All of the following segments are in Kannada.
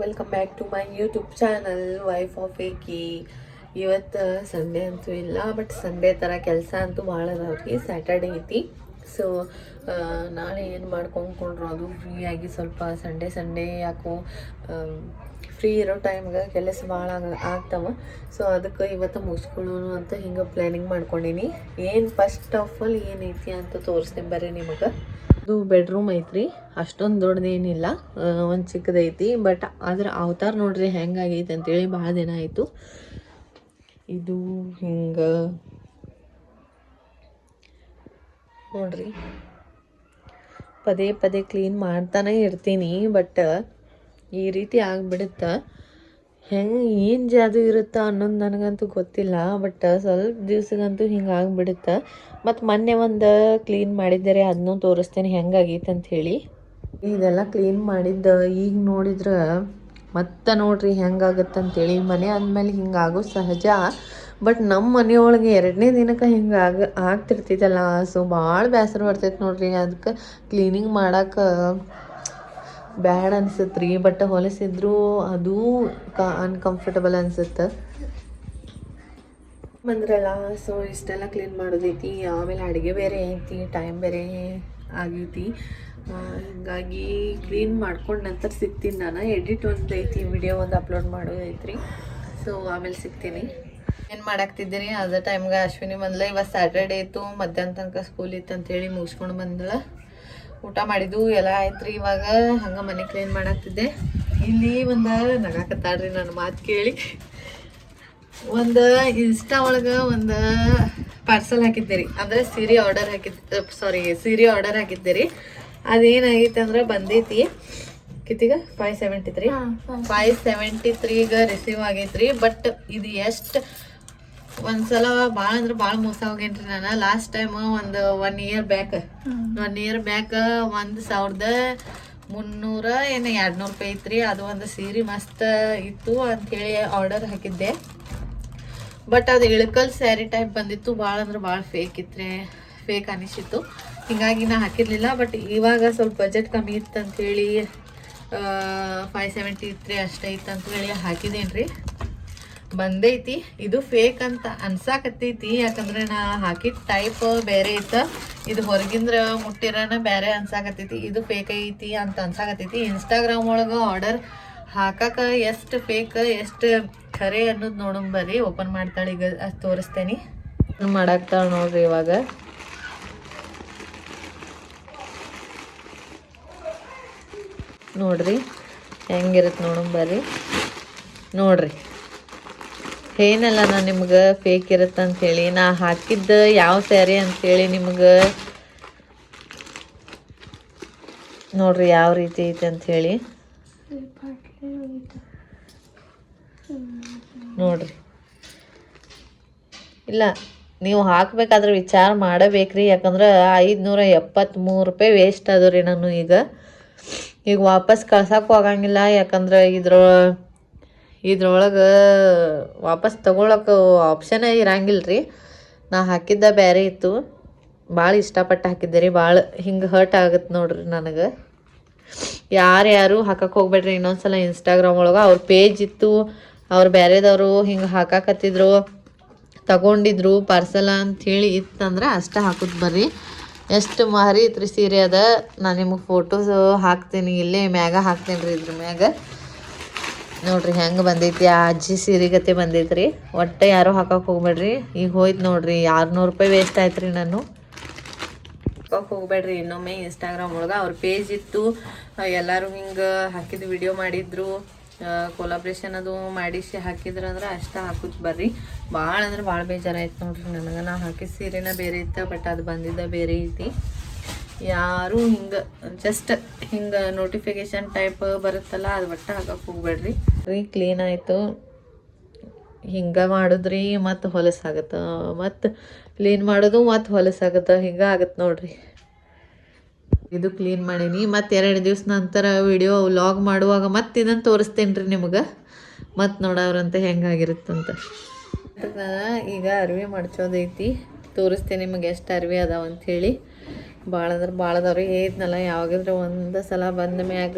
Welcome back to my YouTube channel wife of ಏಕಿ. ಇವತ್ತು ಸಂಡೇ ಅಂತೂ ಇಲ್ಲ, ಬಟ್ ಸಂಡೇ ಥರ ಕೆಲಸ ಅಂತೂ ಭಾಳ ಅದಾವ್ರಿ. ಸ್ಯಾಟರ್ಡೇ ಐತಿ. ಸೊ ನಾಳೆ ಏನು ಮಾಡ್ಕೊಂಡ್ರು ಅದು ಫ್ರೀಯಾಗಿ ಸ್ವಲ್ಪ ಸಂಡೇ ಯಾಕೋ ಫ್ರೀ ಇರೋ ಟೈಮ್ಗೆ ಕೆಲಸ ಭಾಳ ಆಗ್ತಾವ. ಸೊ ಅದಕ್ಕೆ ಇವತ್ತು ಮುಗಿಸ್ಕೊಳ್ಳೋಣ ಅಂತ ಹಿಂಗೆ ಪ್ಲ್ಯಾನಿಂಗ್ ಮಾಡ್ಕೊಂಡೀನಿ. ಏನು ಫಸ್ಟ್ ಆಫ್ ಆಲ್ ಏನೈತಿ ಅಂತ ತೋರಿಸ್ತೀನಿ ಬರ್ರಿ ನಿಮಗೆ. ಇದು ಬೆಡ್ರೂಮ್ ಐತ್ರಿ, ಅಷ್ಟೊಂದು ದೊಡ್ಡದೇನಿಲ್ಲ, ಒಂದು ಚಿಕ್ಕದೈತಿ. ಬಟ್ ಆದ್ರೆ ಅವತಾರ ನೋಡ್ರಿ ಹೆಂಗಾಗೈತೆ ಅಂತೇಳಿ ಭಾಳ ದಿನ ಆಯಿತು. ಇದು ಹಿಂಗೆ ನೋಡ್ರಿ, ಪದೇ ಪದೇ ಕ್ಲೀನ್ ಮಾಡ್ತಾನೆ ಇರ್ತೀನಿ. ಬಟ್ ಈ ರೀತಿ ಆಗಿಬಿಡುತ್ತೆ. ಹೆಂಗೆ ಏನು ಜಾದು ಇರುತ್ತಾ ಅನ್ನೋದು ನನಗಂತೂ ಗೊತ್ತಿಲ್ಲ. ಬಟ್ ಸ್ವಲ್ಪ ದಿವ್ಸಗಂತೂ ಹಿಂಗೆ ಆಗಿಬಿಡುತ್ತೆ. ಮತ್ತು ಮೊನ್ನೆ ಒಂದು ಕ್ಲೀನ್ ಮಾಡಿದ್ದಾರೆ, ಅದನ್ನೂ ತೋರಿಸ್ತೇನೆ ಹೆಂಗಾಗೈತೆ ಅಂಥೇಳಿ. ಇದೆಲ್ಲ ಕ್ಲೀನ್ ಮಾಡಿದ್ದು ಈಗ ನೋಡಿದ್ರೆ ಮತ್ತೆ ನೋಡ್ರಿ ಹೆಂಗಾಗತ್ತೆ ಅಂತೇಳಿ. ಮನೆ ಅಂದಮೇಲೆ ಹಿಂಗಾಗೋ ಸಹಜ. ಬಟ್ ನಮ್ಮ ಮನೆಯೊಳಗೆ 2ನೇ ದಿನಕ್ಕೆ ಹಿಂಗೆ ಆಗ್ತಿರ್ತೈತಲ್ಲ, ಸೊ ಭಾಳ ಬೇಸರ ಬರ್ತೈತೆ ನೋಡ್ರಿ. ಅದಕ್ಕೆ ಕ್ಲೀನಿಂಗ್ ಮಾಡೋಕೆ ಬ್ಯಾಡ್ ಅನ್ಸುತ್ತೆ ರೀ. ಬಟ್ ಹೊಲಸಿದ್ರು ಅದು ಅನ್ಕಂಫರ್ಟಬಲ್ ಅನ್ಸುತ್ತೆ. ಬಂದ್ರಲ್ಲ, ಸೊ ಇಷ್ಟೆಲ್ಲ ಕ್ಲೀನ್ ಮಾಡೋದೈತಿ. ಆಮೇಲೆ ಅಡುಗೆ ಬೇರೆ ಐತಿ, ಟೈಮ್ ಬೇರೆ ಆಗೈತಿ. ಹೀಗಾಗಿ ಕ್ಲೀನ್ ಮಾಡ್ಕೊಂಡು ನಂತರ ಸಿಗ್ತೀನಿ. ನಾನು ಎಡಿಟ್ ಒಂದು ಐತಿ, ವಿಡಿಯೋ ಒಂದು ಅಪ್ಲೋಡ್ ಮಾಡೋದೈತ್ರಿ. ಸೊ ಆಮೇಲೆ ಸಿಗ್ತೀನಿ. ಏನು ಮಾಡಾಕ್ತಿದ್ದೀರಿ ಅದೇ ಟೈಮ್ಗೆ ಅಶ್ವಿನಿ ಬಂದಲ. ಇವತ್ತು ಸ್ಯಾಟರ್ಡೇ ಇತ್ತು, ಮಧ್ಯಾಹ್ನ ತನಕ ಸ್ಕೂಲ್ ಇತ್ತು ಅಂತೇಳಿ ಮುಗಿಸ್ಕೊಂಡು ಬಂದಳ. ಊಟ ಮಾಡಿದ್ದು ಎಲ್ಲ ಆಯ್ತು ರೀ. ಇವಾಗ ಹಂಗೆ ಮನೆ ಕ್ಲೀನ್ ಮಾಡಾಕ್ತಿದ್ದೆ. ಇಲ್ಲಿ ಒಂದು ನಗಾಕತ್ತಾಳ್ರಿ ನನ್ನ ಮಾತು ಕೇಳಿ. ಒಂದು ಇನ್ಸ್ಟಾ ಒಳಗೆ ಒಂದು ಪಾರ್ಸಲ್ ಹಾಕಿದ್ದೆ ರೀ, ಅಂದರೆ ಸೀರೆ ಆರ್ಡರ್ ಹಾಕಿದ್ದೆ ರೀ. ಅದೇನಾಗೈತೆ ಅಂದ್ರೆ ಬಂದೈತಿ ಕಿತ್ತಿಗ 573 573 ರಿಸೀವ್ ಆಗೈತ್ರಿ. ಬಟ್ ಇದು ಎಷ್ಟು ಒಂದ್ಸಲ ಭಾಳ ಅಂದ್ರೆ ಭಾಳ ಮೋಸ ಹೋಗೇನ್ರಿ ನಾನು. ಲಾಸ್ಟ್ ಟೈಮ್ ಒಂದು 1 ಇಯರ್ ಬ್ಯಾಕ್ 1300 ಏನು 200 ರೂಪಾಯಿ ಐತ್ರಿ. ಅದು ಒಂದು ಸೀರೆ ಮಸ್ತ್ ಇತ್ತು ಅಂಥೇಳಿ ಆರ್ಡರ್ ಹಾಕಿದ್ದೆ. ಬಟ್ ಅದು ಇಳಕಲ್ ಸ್ಯಾರಿ ಟೈಪ್ ಬಂದಿತ್ತು. ಭಾಳ ಅಂದ್ರೆ ಭಾಳ ಫೇಕ್ ಅನಿಸಿತ್ತು. ಹೀಗಾಗಿ ನಾ ಹಾಕಿರಲಿಲ್ಲ. ಬಟ್ ಇವಾಗ ಸ್ವಲ್ಪ ಬಜೆಟ್ ಕಮ್ಮಿ ಇತ್ತು ಅಂಥೇಳಿ 573 ಅಷ್ಟೇ ಇತ್ತು ಅಂಥೇಳಿ ಹಾಕಿದೇನು ರೀ. ಬಂದೈತಿ. ಇದು ಫೇಕ್ ಅಂತ ಅನ್ಸಾಕತ್ತೈತಿ, ಯಾಕಂದ್ರೆ ನಾ ಹಾಕಿದ ಟೈಪ್ ಬೇರೆ ಇತ್ತು. ಇದು ಹೊರಗಿಂದ್ರ ಮುಟ್ಟಿರೋಣ ಬೇರೆ ಅನ್ಸಾಕತ್ತೈತಿ. ಇದು ಫೇಕ್ ಐತಿ ಅಂತ ಅನ್ಸಾಕತ್ತೈತಿ. ಇನ್ಸ್ಟಾಗ್ರಾಮ್ ಒಳಗೆ ಆರ್ಡರ್ ಹಾಕಕ್ಕೆ ಎಷ್ಟು ಫೇಕ್ ಎಷ್ಟು ಖರೆ ಅನ್ನೋದು ನೋಡೋಣ ಬರ್ರಿ. ಓಪನ್ ಮಾಡ್ತಾಳೆ ಈಗ, ಅದು ತೋರಿಸ್ತೇನೆ. ಮಾಡಾಕ್ತಾಳೆ ನೋಡ್ರಿ. ಇವಾಗ ನೋಡ್ರಿ ಹೆಂಗಿರುತ್ತೆ ನೋಡೋಣ ಬರ್ರಿ. ನೋಡ್ರಿ ಏನಲ್ಲ ನಾ ನಿಮ್ಗೆ ಫೇಕ್ ಇರುತ್ತೆ ಅಂಥೇಳಿ. ನಾ ಹಾಕಿದ್ದು ಯಾವ ಸ್ಯಾರಿ ಅಂಥೇಳಿ ನಿಮ್ಗೆ ನೋಡ್ರಿ ಯಾವ ರೀತಿ ಐತೆ ಅಂಥೇಳಿ ನೋಡ್ರಿ. ಇಲ್ಲ, ನೀವು ಹಾಕ್ಬೇಕಾದ್ರೆ ವಿಚಾರ ಮಾಡಬೇಕ್ರಿ. ಯಾಕಂದ್ರೆ 573 ರೂಪಾಯಿ ವೇಸ್ಟ್ ಆದವು ರೀ ನಾನು. ಈಗ ವಾಪಸ್ ಕಳ್ಸೋಕ್ಕೂ ಆಗಂಗಿಲ್ಲ. ಯಾಕಂದ್ರೆ ಇದ್ರೊಳಗೆ ವಾಪಸ್ ತೊಗೊಳಕ್ಕೆ ಆಪ್ಷನೇ ಇರಂಗಿಲ್ಲ ರೀ. ನಾ ಹಾಕಿದ್ದ ಬೇರೆ ಇತ್ತು. ಭಾಳ ಇಷ್ಟಪಟ್ಟು ಹಾಕಿದ್ದೆ ರೀ. ಭಾಳ ಹಿಂಗೆ ಹರ್ಟ್ ಆಗುತ್ತೆ ನೋಡ್ರಿ ನನಗೆ. ಯಾರು ಹಾಕಕ್ಕೆ ಹೋಗ್ಬೇಡ್ರಿ. ಇನ್ನೊಂದ್ಸಲ ಇನ್ಸ್ಟಾಗ್ರಾಮ್ ಒಳಗೆ ಅವ್ರ ಪೇಜ್ ಇತ್ತು, ಅವ್ರು ಬೇರೆದವರು ಹಿಂಗೆ ಹಾಕಾಕತ್ತಿದ್ರು, ತಗೊಂಡಿದ್ರು ಪಾರ್ಸಲ ಅಂಥೇಳಿ ಇತ್ತಂದ್ರೆ ಅಷ್ಟೇ ಹಾಕೋದು ಬರ್ರಿ. ಎಷ್ಟು ಮಾರಿ ಐತ್ರಿ ಸೀರೆ ಅದ. ನಾನು ನಿಮಗೆ ಫೋಟೋಸ್ ಹಾಕ್ತೀನಿ, ಇಲ್ಲೇ ಮ್ಯಾಗ ಹಾಕ್ತೀನಿ ರೀ. ಇದ್ರ ಮ್ಯಾಗ ನೋಡ್ರಿ ಹೆಂಗೆ ಬಂದೈತಿ. ಆ ಅಜ್ಜಿ ಸೀರೆಗತೆ ಬಂದೈತ್ರಿ. ಒಟ್ಟೆ ಯಾರು ಹಾಕಕ್ಕೆ ಹೋಗ್ಬೇಡ್ರಿ. ಈಗ ಹೋಯ್ತು ನೋಡ್ರಿ 600 ರೂಪಾಯಿ ವೇಸ್ಟ್ ಆಯ್ತು ರೀ. ನಾನು ಹಾಕಕ್ಕೆ ಹೋಗ್ಬೇಡ್ರಿ. ಇನ್ನೊಮ್ಮೆ ಇನ್ಸ್ಟಾಗ್ರಾಮ್ ಒಳಗೆ ಅವ್ರ ಪೇಜ್ ಇತ್ತು, ಎಲ್ಲರೂ ಹಿಂಗೆ ಹಾಕಿದ್ದು ವಿಡಿಯೋ ಮಾಡಿದ್ರು, ಕೊಲಾಬ್ರೇಷನ್ ಅದು ಮಾಡಿಸಿ ಹಾಕಿದ್ರು ಅಂದ್ರೆ ಅಷ್ಟೇ ಹಾಕೋದು ಬರ್ರಿ. ಭಾಳ ಅಂದ್ರೆ ಭಾಳ ಬೇಜಾರಾಯ್ತು ನೋಡ್ರಿ ನನಗೆ. ನಾ ಹಾಕಿದ ಸೀರೆನ ಬೇರೆ ಇತ್ತು, ಬಟ್ ಅದು ಬಂದಿದ್ದ ಬೇರೆ ಐತಿ. ಯಾರು ಹಿಂಗೆ ಜಸ್ಟ್ ಹಿಂಗೆ ನೋಟಿಫಿಕೇಶನ್ ಟೈಪ್ ಬರುತ್ತಲ್ಲ, ಅದು ಒಟ್ಟು ಹಾಕಕ್ಕೆ ಹೋಗ್ಬೇಡ್ರಿ. ಕ್ಲೀನ್ ಆಯಿತು. ಹಿಂಗೆ ಮಾಡಿದ್ರಿ ಮತ್ತು ಹೊಲಸಾಗತ್ತೆ, ಮತ್ತು ಕ್ಲೀನ್ ಮಾಡೋದು ಮತ್ತು ಹೊಲಸಾಗತ್ತೆ, ಹಿಂಗೆ ಆಗತ್ತೆ ನೋಡ್ರಿ. ಇದು ಕ್ಲೀನ್ ಮಾಡೀನಿ. ಮತ್ತು 2 ದಿವಸ ನಂತರ ವಿಡಿಯೋ ವ್ಲಾಗ್ ಮಾಡುವಾಗ ಮತ್ತೆ ಇದನ್ನು ತೋರಿಸ್ತೇನೆ ರೀ ನಿಮಗೆ. ಮತ್ತು ನೋಡೋರಂತೆ ಹೆಂಗಾಗಿರುತ್ತಂತ. ಈಗ ಅರಿವೆ ಮಡ್ಚೋದೈತಿ, ತೋರಿಸ್ತೇನೆ ನಿಮಗೆ ಎಷ್ಟು ಅರಿವೆ ಅದಾವ ಅಂಥೇಳಿ. ಭಾಳ ಅಂದ್ರೆ ಭಾಳ ಅದಾವ್ರಿ. ಹೇಳಿದ್ನಲ್ಲ, ಯಾವಾಗಾದ್ರೆ ಒಂದು ಸಲ ಬಂದ ಮ್ಯಾಗ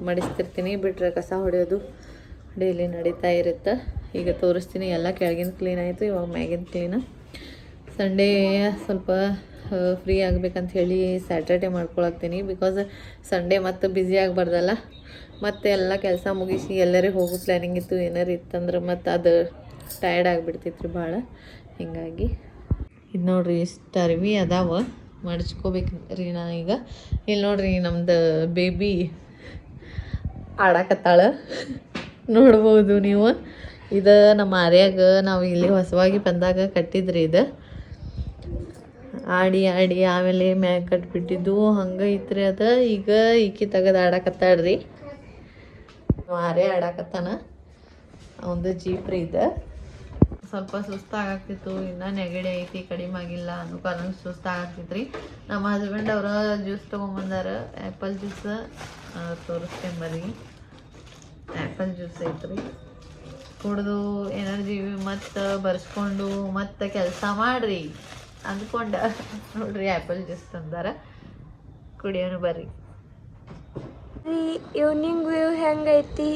ಮಡಿಸ್ತಿರ್ತೀನಿ, ಬಿಟ್ಟರೆ ಕಸ ಹೊಡೆಯೋದು ಡೈಲಿ ನಡೀತಾ ಇರುತ್ತೆ. ಈಗ ತೋರಿಸ್ತೀನಿ, ಎಲ್ಲ ಕೆಳಗಿನ ಕ್ಲೀನ್ ಆಯಿತು, ಇವಾಗ ಮ್ಯಾಗಿನ ಕ್ಲೀನು. ಸಂಡೇ ಸ್ವಲ್ಪ ಫ್ರೀ ಆಗ್ಬೇಕಂತ ಹೇಳಿ ಸ್ಯಾಟರ್ಡೇ ಮಾಡ್ಕೊಳತ್ತೀನಿ. ಬಿಕಾಸ್ ಸಂಡೇ ಮತ್ತು ಬ್ಯುಸಿ ಆಗಬಾರ್ದಲ್ಲ, ಮತ್ತು ಎಲ್ಲ ಕೆಲಸ ಮುಗಿಸಿ ಎಲ್ಲರಿಗೆ ಹೋಗೋ ಪ್ಲ್ಯಾನಿಂಗ್ ಇತ್ತು. ಏನಾರು ಇತ್ತಂದ್ರೆ ಮತ್ತು ಅದು ಟಯರ್ಡ್ ಆಗಿಬಿಡ್ತೈತ್ರಿ ಭಾಳ. ಹೀಗಾಗಿ ಇದು ನೋಡಿರಿ, ಇಷ್ಟು ಅರ್ವಿ ಅದಾವ, ಮಡ್ಚ್ಕೋಬೇಕು ರೀ ನಾ ಈಗ. ಇಲ್ಲಿ ನೋಡಿರಿ, ನಮ್ದು ಬೇಬಿ ಆಡಾಕತ್ತಾಳ, ನೋಡ್ಬೋದು ನೀವು. ಇದು ನಮ್ಮ ಆರ್ಯಾಗ ನಾವು ಇಲ್ಲಿ ಹೊಸವಾಗಿ ಬಂದಾಗ ಕಟ್ಟಿದ್ರಿ. ಇದು ಆಡಿ ಆಡಿ ಆಮೇಲೆ ಮ್ಯಾಗ ಕಟ್ಬಿಟ್ಟಿದ್ದು ಹಂಗೆ ಐತ್ರಿ. ಅದು ಈಗ ಈಕಿ ತೆಗೆದು ಆಡಾಕತ್ತಾಳ್ರಿ. ಆರ್ಯ ಆಡಾಕತ್ತಾನ, ಅವಂದು ಜೀಪ್ರಿ ಇದು. ಸ್ವಲ್ಪ ಸುಸ್ತಾಗ್ತಿತ್ತು, ಇನ್ನೂ ನೆಗಡಿ ಐತಿ, ಕಡಿಮೆ ಆಗಿಲ್ಲ ಅನ್ನೋ ಕಾರಣ ಸುಸ್ತಾಗ್ತಿತ್ತು ರೀ. ನಮ್ಮ ಹಸ್ಬೆಂಡ್ ಅವರು ಜ್ಯೂಸ್ ತೊಗೊಂಬಂದಾರ, ಆ್ಯಪಲ್ ಜ್ಯೂಸ್. ತೋರಿಸ್ತೇನೆ ಬರ್ರಿ. ಆ್ಯಪಲ್ ಜ್ಯೂಸ್ ಐತ್ರಿ, ಕುಡಿದು ಎನರ್ಜಿ ಮತ್ತು ಬರ್ಸ್ಕೊಂಡು ಮತ್ತು ಕೆಲಸ ಮಾಡಿರಿ ಅಂದ್ಕೊಂಡು ನೋಡ್ರಿ ಆ್ಯಪಲ್ ಜ್ಯೂಸ್ ತಂದಾರ, ಕುಡಿಯೋನು ಬರ್ರಿ. ಈವ್ನಿಂಗ್ ವ್ಯೂ ಹೆಂಗೈತಿ,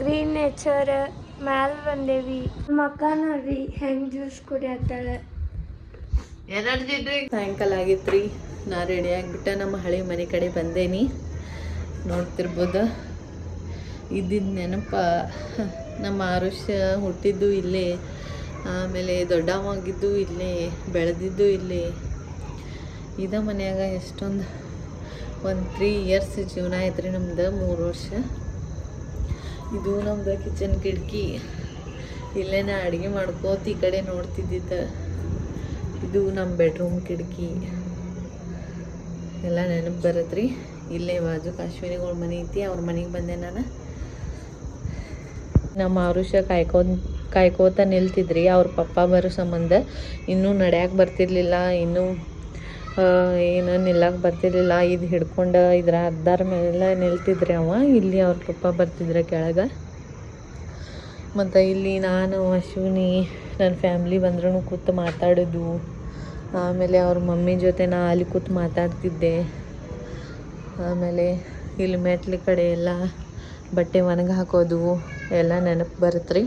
ಗ್ರೀನ್ ನೇಚರ್ ಮ್ಯಾಲ ಬಂದೇವಿ. ಮಕ್ಕ ನೋಡ್ರಿ ಹೆಂಗ್ ಜ್ಯೂಸ್ ಕುಡಿಯತ್ತಾಳ, ಎನರ್ಜಿ ಡ್ರಿಂಕ್. ಸಾಯಂಕಾಲ ಆಗಿತ್ರಿ, ನಾ ರೆಡಿ ಆಗಿಬಿಟ್ಟು ನಮ್ಮ ಹಳೆ ಮನೆ ಕಡೆ ಬಂದೇನಿ. ನೋಡ್ತಿರ್ಬೋದು, ಇದ್ದಿದ್ದು ನೆನಪ. ನಮ್ಮ ಆರುಷ್ಯ ಹುಟ್ಟಿದ್ದು ಇಲ್ಲೇ, ಆಮೇಲೆ ದೊಡ್ಡವಾಗಿದ್ದು ಇಲ್ಲೇ, ಬೆಳೆದಿದ್ದು ಇಲ್ಲೇ. ಇದ ಮನ್ಯಾಗ ಎಷ್ಟೊಂದು ಒಂದು 3 ಇಯರ್ಸ್ ಜೀವನ ಐತ್ರಿ ನಮ್ದು, 3 ವರ್ಷ. ಇದು ನಮ್ದು ಕಿಚನ್ ಕಿಟಕಿ, ಇಲ್ಲೇ ನಾ ಅಡುಗೆ ಮಾಡ್ಕೋತ ಈ ಕಡೆ ನೋಡ್ತಿದ್ದಿದ್ದು. ಇದು ನಮ್ಮ ಬೆಡ್ರೂಮ್ ಕಿಟಕಿ. ಎಲ್ಲ ನೆನಪು ಬರತ್ರಿ. ಇಲ್ಲೇ ಬಾಜು ಅಶ್ವಿನಿಗಳ ಮನೆ ಐತಿ, ಅವ್ರ ಮನೆಗೆ ಬಂದೆ ನಾನು. ನಮ್ಮ ಆರುಷ್ಯ ಕಾಯ್ಕೋತ ನಿಲ್ತಿದ್ರಿ ಅವ್ರ ಪಪ್ಪ ಬರೋ ಸಂಬಂಧ. ಇನ್ನೂ ನಡ್ಯಾಕೆ ಬರ್ತಿರ್ಲಿಲ್ಲ, ಇನ್ನೂ ಏನು ನಿಲ್ಲಕ್ಕೆ ಬರ್ತಿರ್ಲಿಲ್ಲ. ಇದು ಹಿಡ್ಕೊಂಡು ಇದ್ರ ಅರ್ಧಾರ ಮೇಲೆ ನಿಲ್ತಿದ್ರಿ ಅವ. ಇಲ್ಲಿ ಅವ್ರ ಪಪ್ಪ ಬರ್ತಿದ್ರೆ ಕೆಳಗೆ. ಮತ್ತು ಇಲ್ಲಿ ನಾನು ಅಶ್ವಿನಿ ನನ್ನ ಫ್ಯಾಮ್ಲಿ ಬಂದ್ರೂ ಕೂತು ಮಾತಾಡೋದು. ಆಮೇಲೆ ಅವ್ರ ಮಮ್ಮಿ ಜೊತೆ ನಾ ಅಲ್ಲಿ ಕೂತು ಮಾತಾಡ್ತಿದ್ದೆ. ಆಮೇಲೆ ಇಲ್ಲಿ ಮೆಟ್ಲು ಕಡೆ ಎಲ್ಲ ಬಟ್ಟೆ ಒಣಗಿ ಹಾಕೋದು ಎಲ್ಲ ನೆನಪು ಬರುತ್ತೆ ರೀ.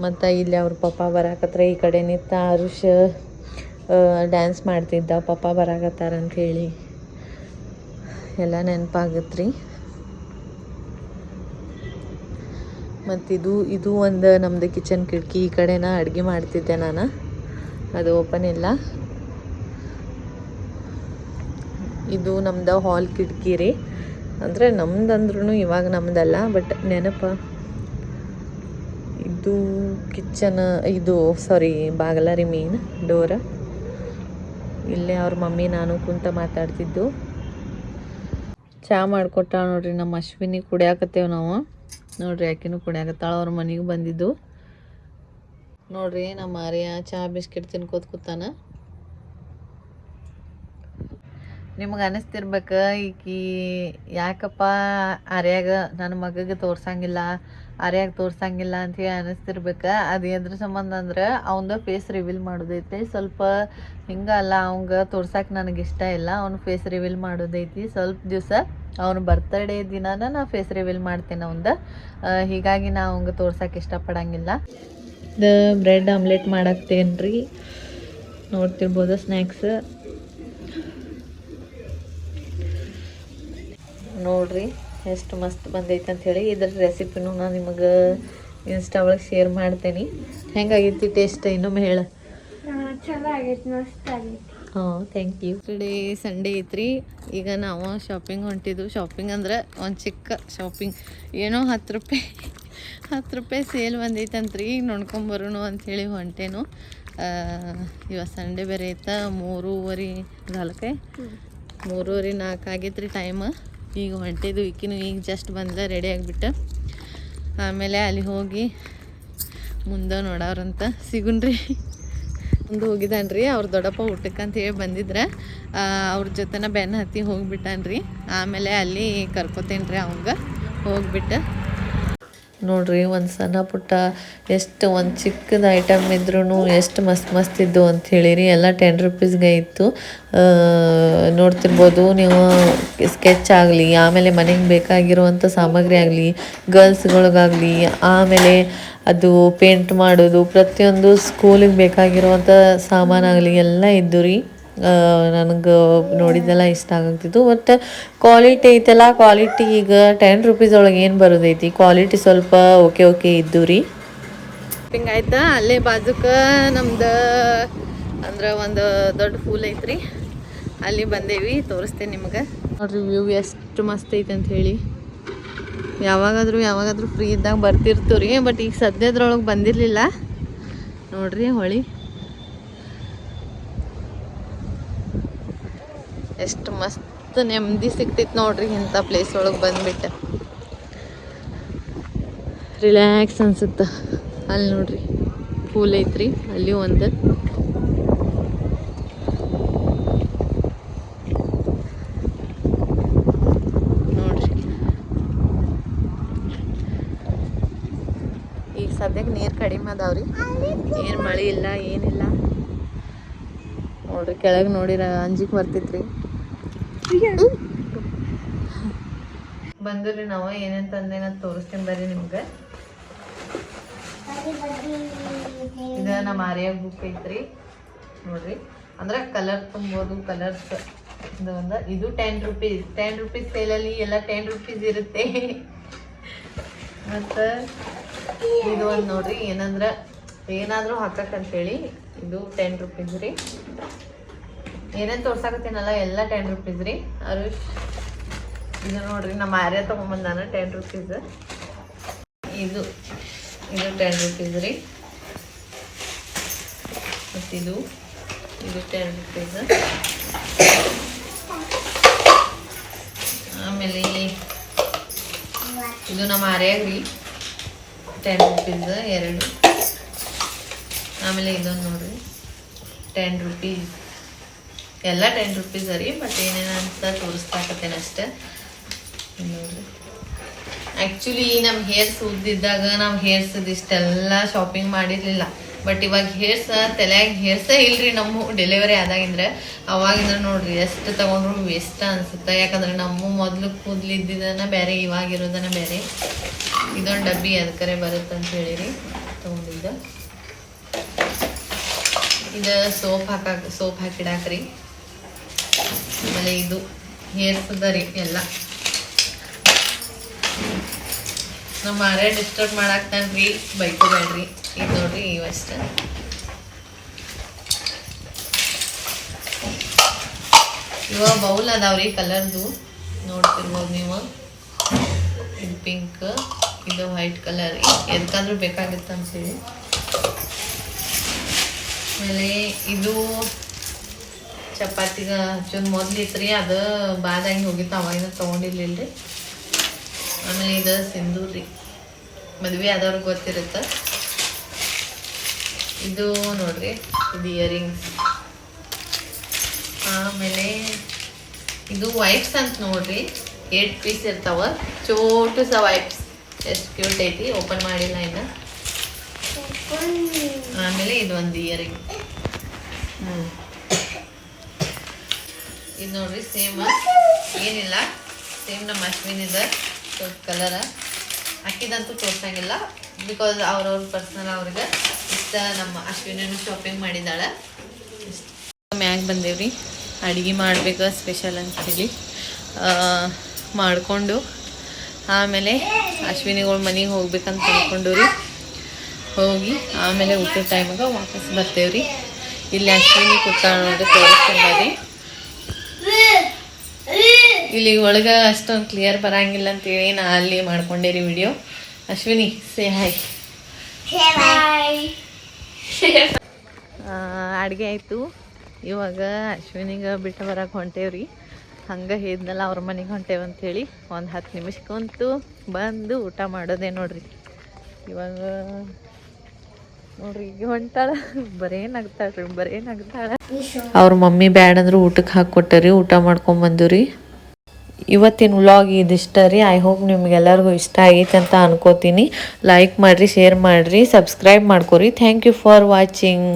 ಮತ್ತು ಇಲ್ಲಿ ಅವ್ರ ಪಪ್ಪ ಬರಾಕತ್ರ, ಈ ಕಡೆ ನಿಂತ ಆರುಷ್ ಡ್ಯಾನ್ಸ್ ಮಾಡ್ತಿದ್ದ, ಪಪ್ಪ ಬರಾಕತ್ತಾರ ಅಂಥೇಳಿ ಎಲ್ಲ ನೆನಪಾಗತ್ತೆ ರೀ. ಮತ್ತು ಇದು ಒಂದು ನಮ್ಮದು ಕಿಚನ್ ಕಿಟಕಿ. ಈ ಕಡೆ ನಾ ಅಡುಗೆ ಮಾಡ್ತಿದ್ದೆ ನಾನು, ಅದು ಓಪನ್ ಇಲ್ಲ. ಇದು ನಮ್ದು ಹಾಲ್ ಕಿಟಕಿ ರೀ. ಅಂದರೆ ನಮ್ದಂದ್ರೂ ಇವಾಗ ನಮ್ದಲ್ಲ, ಬಟ್ ನೆನಪು. ಇದು ಕಿಚನ್, ಇದು ಬಾಗಲ ರೀ, ಮೇನ್ ಡೋರ್. ಇಲ್ಲೇ ಅವ್ರ ಮಮ್ಮಿ ನಾನು ಕುಂತ ಮಾತಾಡ್ತಿದ್ದು. ಚಹಾ ಮಾಡಿಕೊಟ್ಟ ನೋಡ್ರಿ ನಮ್ಮ ಅಶ್ವಿನಿ, ಕುಡಿಯಾಕತ್ತೇವೆ ನಾವು. ನೋಡ್ರಿ ಆಕಿನೂ ಕುಡಿಯಾಕತ್ತಾಳ, ಅವ್ರ ಮನೆಗೆ ಬಂದಿದ್ದು. ನೋಡ್ರಿ ನಮ್ಮ ಆರ್ಯ ಚಹಾ ಬಿಸ್ಕಿಟ್ ತಿನ್ಕೋತ ಕೂತಾನ. ನಿಮ್ಗೆ ಅನ್ನಿಸ್ತಿರ್ಬೇಕು ಈಕಿ ಯಾಕಪ್ಪ ಆರ್ಯಾಗ ನನ್ನ ಮಗಗೆ ತೋರ್ಸಂಗಿಲ್ಲ, ಆರ್ಯಾಗ ತೋರ್ಸಂಗಿಲ್ಲ ಅಂಥೇಳಿ ಅನ್ನಿಸ್ತಿರ್ಬೇಕು. ಅದು ಎದ್ರ ಸಂಬಂಧ ಅಂದ್ರೆ ಅವಂದು ಫೇಸ್ ರಿವೀಲ್ ಮಾಡೋದೈತಿ. ಸ್ವಲ್ಪ ಹಿಂಗಲ್ಲ, ಅವಂಗೆ ತೋರ್ಸಕ್ಕೆ ನನಗೆ ಇಷ್ಟ ಇಲ್ಲ. ಅವ್ನು ಫೇಸ್ ರಿವೀಲ್ ಮಾಡೋದೈತಿ. ಸ್ವಲ್ಪ ದಿವಸ ಅವ್ನ ಬರ್ತಡೇ ದಿನಾನ ನಾ ಫೇಸ್ ರಿವೀಲ್ ಮಾಡ್ತೇನೆ ಅವಂದು. ಹೀಗಾಗಿ ನಾ ಅವಂಗೆ ತೋರ್ಸಕ್ಕೆ ಇಷ್ಟಪಡಂಗಿಲ್ಲ. ಇದು ಬ್ರೆಡ್ ಆಮ್ಲೆಟ್ ಮಾಡಾಕ್ತೇನೆ ರೀ, ನೋಡ್ತಿರ್ಬೋದು. ಸ್ನ್ಯಾಕ್ಸ್ ನೋಡ್ರಿ ಎಷ್ಟು ಮಸ್ತ್ ಬಂದೈತೆ ಅಂಥೇಳಿ. ಇದ್ರ ರೆಸಿಪಿನೂ ನಾನು ನಿಮಗೆ ಇನ್ಸ್ಟಾ ಒಳಗೆ ಶೇರ್ ಮಾಡ್ತೇನೆ. ಹೆಂಗಾಗೈತಿ ಟೇಸ್ಟ್ ಇನ್ನೊಮ್ಮೆ ಹೇಳ. ಚಲೋ ಆಗೈತಿ, ಮಸ್ತ್ ಆಗೈತಿ. ಹಾಂ, ಥ್ಯಾಂಕ್ ಯು. ಟುಡೇ ಸಂಡೇ ಐತ್ರಿ. ಈಗ ನಾವು ಶಾಪಿಂಗ್ ಹೊಂಟಿದ್ದು. ಶಾಪಿಂಗ್ ಅಂದ್ರೆ ಒಂದು ಚಿಕ್ಕ ಶಾಪಿಂಗ್, ಏನೋ 10 ರೂಪಾಯಿ ಸೇಲ್ ಬಂದೈತಂತ್ರಿ. ಈಗ ನೋಡ್ಕೊಂಬರೋಣ ಅಂಥೇಳಿ ಹೊಂಟೇನು. ಇವತ್ತು ಸಂಡೇ ಬೇರೆ ಐತೆ. 3:30 ನಾಲ್ಕೆ 3:30 4 ಆಗೈತ್ರಿ ಟೈಮ್. ಈಗ ಹೊಂಟಿದ್ದು. ಈಕಿನೂ ಈಗ ಜಸ್ಟ್ ಬಂದ ರೆಡಿ ಆಗಿಬಿಟ್ಟು. ಆಮೇಲೆ ಅಲ್ಲಿ ಹೋಗಿ ಮುಂದೆ ನೋಡೋರಂತ ಸಿಗುಣ್ರಿ. ಮುಂದೆ ಹೋಗಿದ್ದಾನ್ರಿ ಅವ್ರ ದೊಡ್ಡಪ್ಪ ಊಟಕ್ಕೆ ಅಂತ ಹೇಳಿ ಬಂದಿದ್ರೆ, ಅವ್ರ ಜೊತೆನ ಬೆನ್ನ ಹತ್ತಿ ಹೋಗಿಬಿಟ್ಟಾನ್ರಿ. ಆಮೇಲೆ ಅಲ್ಲಿ ಕರ್ಕೋತೇನೆ ರೀ ಅವಂಗೆ ಹೋಗ್ಬಿಟ್ಟು. ನೋಡ್ರಿ ಒಂದು ಸಣ್ಣ ಪುಟ್ಟ ಎಷ್ಟು ಒಂದು ಚಿಕ್ಕದ ಐಟಮ್ ಇದ್ರೂ ಎಷ್ಟು ಮಸ್ತ್ ಇದ್ದು ಅಂತ ಹೇಳಿರಿ. ಎಲ್ಲ 10 ರುಪೀಸ್ಗೆ ಇತ್ತು. ನೋಡ್ತಿರ್ಬೋದು ನೀವು. ಸ್ಕೆಚ್ ಆಗಲಿ, ಆಮೇಲೆ ಮನೆಗೆ ಬೇಕಾಗಿರುವಂಥ ಸಾಮಗ್ರಿ ಆಗಲಿ, ಗರ್ಲ್ಸ್ಗಳಿಗಾಗಲಿ, ಆಮೇಲೆ ಅದು ಪೇಂಟ್ ಮಾಡೋದು, ಪ್ರತಿಯೊಂದು ಸ್ಕೂಲಿಗೆ ಬೇಕಾಗಿರುವಂಥ ಸಾಮಾನಾಗಲಿ ಎಲ್ಲ ಇದ್ದು ರೀ. ನನಗೆ ನೋಡಿದ್ದೆಲ್ಲ ಇಷ್ಟ ಆಗತ್ತಿತ್ತು. ಮತ್ತು ಕ್ವಾಲಿಟಿ ಐತಲ್ಲ, ಕ್ವಾಲಿಟಿ ಈಗ 10 ರುಪೀಸ್ ಒಳಗೆ ಏನು ಬರೋದೈತಿ, ಕ್ವಾಲಿಟಿ ಸ್ವಲ್ಪ ಓಕೆ ಇದ್ದು ರೀ. ಶಾಪಿಂಗ್ ಆಯ್ತಾ. ಅಲ್ಲೇ ಬಾಜುಕ ನಮ್ದು ಅಂದ್ರೆ ಒಂದು ದೊಡ್ಡ ಪೂಲ್ ಐತ್ರಿ, ಅಲ್ಲಿ ಬಂದೇವಿ. ತೋರಿಸ್ತೇನೆ ನಿಮ್ಗೆ. ನೋಡ್ರಿ ವ್ಯೂ ಎಷ್ಟು ಮಸ್ತ್ ಐತೆ ಅಂತ ಹೇಳಿ. ಯಾವಾಗಾದ್ರೂ ಫ್ರೀ ಇದ್ದಾಗ ಬರ್ತಿರ್ತೀವಿ ರೀ. ಬಟ್ ಈಗ ಸದ್ಯದ್ರೊಳಗೆ ಬಂದಿರಲಿಲ್ಲ. ನೋಡ್ರಿ ಹೊಳಿ ಎಷ್ಟು ಮಸ್ತ್ ನೆಮ್ಮದಿ ಸಿಗ್ತೈತೆ ನೋಡ್ರಿ. ಇಂಥ ಪ್ಲೇಸ್ ಒಳಗೆ ಬಂದ್ಬಿಟ್ಟು ರಿಲ್ಯಾಕ್ಸ್ ಅನ್ಸುತ್ತೆ. ಅಲ್ಲಿ ನೋಡ್ರಿ ಪೂಲ್ ಐತ್ರಿ, ಅಲ್ಲಿ ಒಂದು ನೋಡ್ರಿ. ಈಗ ಸದ್ಯಕ್ಕೆ ನೀರು ಕಡಿಮೆ ಅದಾವ್ರಿ, ಏನು ಮಳೆ ಇಲ್ಲ ಏನಿಲ್ಲ. ನೋಡ್ರಿ ಕೆಳಗೆ ನೋಡಿರ ಅಂಜಿಕ್ ಬರ್ತೈತ್ರಿ. ಬಂದ್ರಿ ನಾವು ಏನೇನು ತಂದೇನ ತೋರಿಸ್ತೀನಿ ಬರ್ರಿ ನಿಮ್ಗೆ. ಇದು ನಮ್ಮ ಆರ್ಯಾಗ ಬುಕ್ ಐತ್ರಿ ನೋಡ್ರಿ. ಅಂದ್ರೆ ಕಲರ್ ತುಂಬೋದು, ಕಲರ್ಸ್ ಇದು 10 ರುಪೀಸ್ ಸೇಲಲ್ಲಿ ಎಲ್ಲ 10 ರುಪೀಸ್ ಇರುತ್ತೆ. ಮತ್ತು ಇದು ಒಂದು ನೋಡ್ರಿ, ಏನಂದ್ರೆ ಏನಾದರೂ ಹಾಕಕ್ಕಂತೇಳಿ ಇದು 10 ರುಪೀಸ್ ರೀ. ಏನೇನು ತೋರ್ಸಾಕತ್ತೀನಲ್ಲ ಎಲ್ಲ 10 ರುಪೀಸ್ ರೀ. ಅರುಷ್ ಇದು ನೋಡ್ರಿ ನಮ್ಮ ಆರ್ಯ ತೊಗೊಂಬಂದಾನ 10 ರುಪೀಸ್. ಇದು 10 ರುಪೀಸ್ ರೀ. ಮತ್ತು ಇದು 10 ರುಪೀಸ್. ಆಮೇಲೆ ಇದು ನಮ್ಮ ಆರ್ಯಾಗ ರೀ 10 ರುಪೀಸ್ ಎರಡು. ಆಮೇಲೆ ಇದೊಂದು ನೋಡ್ರಿ 10 ರುಪೀಸ್. ಎಲ್ಲ 10 ರುಪೀಸ್ ರೀ. ಬಟ್ ಏನೇನಂತ ತೋರಿಸ್ತಾಕತ್ತೇನೆ ಅಷ್ಟೇ ನೋಡ್ರಿ. ಆ್ಯಕ್ಚುಲಿ ನಮ್ಮ ಹೇರ್ಸ್ ಉದ್ದಿದ್ದಾಗ ನಾವು ಹೇರ್ಸ್ ಇಷ್ಟೆಲ್ಲ ಶಾಪಿಂಗ್ ಮಾಡಿರಲಿಲ್ಲ. ಬಟ್ ಇವಾಗ ತಲೆಯಾಗ ಹೇರ್ಸೇ ಇಲ್ರಿ ನಮ್ಮ ಡೆಲಿವರಿ ಆದಾಗಿಂದ್ರೆ. ಅವಾಗಿಂದ್ರೆ ನೋಡ್ರಿ ಎಷ್ಟು ತಗೊಂಡ್ರು ವೇಸ್ಟ್ ಅನ್ಸುತ್ತೆ. ಯಾಕಂದ್ರೆ ನಮ್ಮ ಮೊದಲು ಕೂದಲಿದ್ದದನ್ನ ಬೇರೆ, ಇವಾಗಿರೋದನ್ನ ಬೇರೆ. ಇದೊಂದು ಡಬ್ಬಿ ಅದಕ್ಕರೆ ಬರುತ್ತಂತ ಹೇಳಿರಿ ತೊಗೊಂಡಿದ್ದ. ಇದು ಸೋಪ್ ಹಾಕಿಡಾಕ್ರಿ. ಆಮೇಲೆ ಇದು ಹೇರ್ಸದ ರೀ ಎಲ್ಲ. ನಮ್ಮ ಆರ್ಯ ಡಿಸ್ಟರ್ಬ್ ಮಾಡಾಕ್ತಾನ್ರಿ, ಬೈಕೋಬೇಡ್ರಿ. ಇದು ನೋಡ್ರಿ ಇವಷ್ಟ. ಇವಾಗ ಬೌಲ್ ಅದಾವ್ರಿ ಕಲರ್ದು ನೋಡ್ತಿರ್ಬೋದು ನೀವು. ಇದು ಪಿಂಕ್, ಇದು ವೈಟ್ ಕಲರ್. ಎದಕ್ಕಾದ್ರೂ ಬೇಕಾಗುತ್ತೆ ಅನ್ಸೀವಿ. ಆಮೇಲೆ ಇದು ಚಪಾತಿಗೆ ಹಚ್ಚೋದು ಮೊದ್ಲಿತ್ರಿ, ಅದು ಬಾದಾಗಿ ಹೋಗಿತ್ತು, ಅವಾಗಿನ ತೊಗೊಂಡಿರ್ಲಿಲ್ಲ ರೀ. ಆಮೇಲೆ ಇದು ಸಿಂಧೂರ್ ರೀ, ಮದ್ವೆ ಆದವ್ರಿಗೆ ಗೊತ್ತಿರುತ್ತೆ. ಇದು ನೋಡ್ರಿ, ಇದು ಇಯರಿಂಗ್ಸ್. ಆಮೇಲೆ ಇದು ವೈಪ್ಸ್ ಅಂತ ನೋಡ್ರಿ, 8 ಪೀಸ್ ಇರ್ತಾವ. ಚೋಟು ವೈಪ್ಸ್, ಎಷ್ಟು ಕ್ಯೂಟ್ ಐತಿ. ಓಪನ್ ಮಾಡಿಲ್ಲ ಇನ್ನು. ಆಮೇಲೆ ಇದು ಒಂದು ಇಯರಿಂಗ್. ಇದು ನೋಡ್ರಿ ಸೇಮ್ ಏನಿಲ್ಲ, ಸೇಮ್ ನಮ್ಮ ಅಶ್ವಿನಿದ ಸ್ವಲ್ಪ ಕಲರ. ಅಕ್ಕಿದಂತೂ ತೋರ್ಸಂಗಿಲ್ಲ, ಬಿಕಾಸ್ ಅವ್ರವ್ರ ಪರ್ಸ್ನಲ್ ಅವ್ರಿಗೆ ಇಷ್ಟ. ನಮ್ಮ ಅಶ್ವಿನಿನೂ ಶಾಪಿಂಗ್ ಮಾಡಿದ್ದಾಳೆ. ಮ್ಯಾಗ ಬಂದೇವ್ರಿ, ಅಡುಗೆ ಮಾಡ್ಬೇಕು ಸ್ಪೆಷಲ್ ಅಂತೇಳಿ ಮಾಡಿಕೊಂಡು ಆಮೇಲೆ ಅಶ್ವಿನಿಗಳ ಮನೆಗೆ ಹೋಗ್ಬೇಕಂತ ಅಂದ್ಕೊಂಡು ರೀ. ಹೋಗಿ ಆಮೇಲೆ ಊಟದ ಟೈಮಿಗೆ ವಾಪಸ್ ಬರ್ತೇವ್ರಿ. ಇಲ್ಲಿ ಅಶ್ವಿನಿ ಕೂತಾಳ ನೋಡ್ರಿ, ತೋರಿಸ್ಕೊಂಡ್ರಿ. ಇಲ್ಲಿ ಒಳಗೆ ಅಷ್ಟೊಂದು ಕ್ಲಿಯರ್ ಬರಂಗಿಲ್ಲ ಅಂತೇಳಿ ನಾ ಅಲ್ಲಿ ಮಾಡ್ಕೊಂಡೇರಿ ವಿಡಿಯೋ. Ashwini say hi. ಅಡುಗೆ ಆಯಿತು. ಇವಾಗ ಅಶ್ವಿನಿಗೆ ಬಿಟ್ಟು ಬರಕ್ಕೆ ಹೊಂಟೇವ್ರಿ. ಹಂಗೆ ಹೇಳಿದ್ನಲ್ಲ ಅವ್ರ ಮನೆಗೆ ಹೊಂಟೇವೆ ಅಂಥೇಳಿ ಒಂದು 10 ನಿಮಿಷಕ್ಕಂತೂ ಬಂದು ಊಟ ಮಾಡೋದೇ ನೋಡ್ರಿ. ಇವಾಗ ನೋಡ್ರಿ ಈಗ ಹೊಂಟಾಳ, ಬರೇ ನಗ್ತಾಳೆ. ಅವ್ರ ಮಮ್ಮಿ ಬ್ಯಾಡ ಅಂದ್ರು ಊಟಕ್ಕೆ ಹಾಕಿ ಕೊಟ್ಟರಿ, ಊಟ ಮಾಡ್ಕೊಂಬಂದು ರೀ. ಇವತ್ತಿನ ವ್ಲಾಗ್ ಇದಿಷ್ಟ ರೀ. ಐ ಹೋಪ್ ನಿಮ್ಗೆಲ್ಲರಿಗೂ ಇಷ್ಟ ಆಗೈತೆ ಅಂತ ಅನ್ಕೋತೀನಿ. ಲೈಕ್ ಮಾಡಿರಿ, ಶೇರ್ ಮಾಡಿರಿ, ಸಬ್ಸ್ಕ್ರೈಬ್ ಮಾಡ್ಕೊರಿ. Thank you for watching.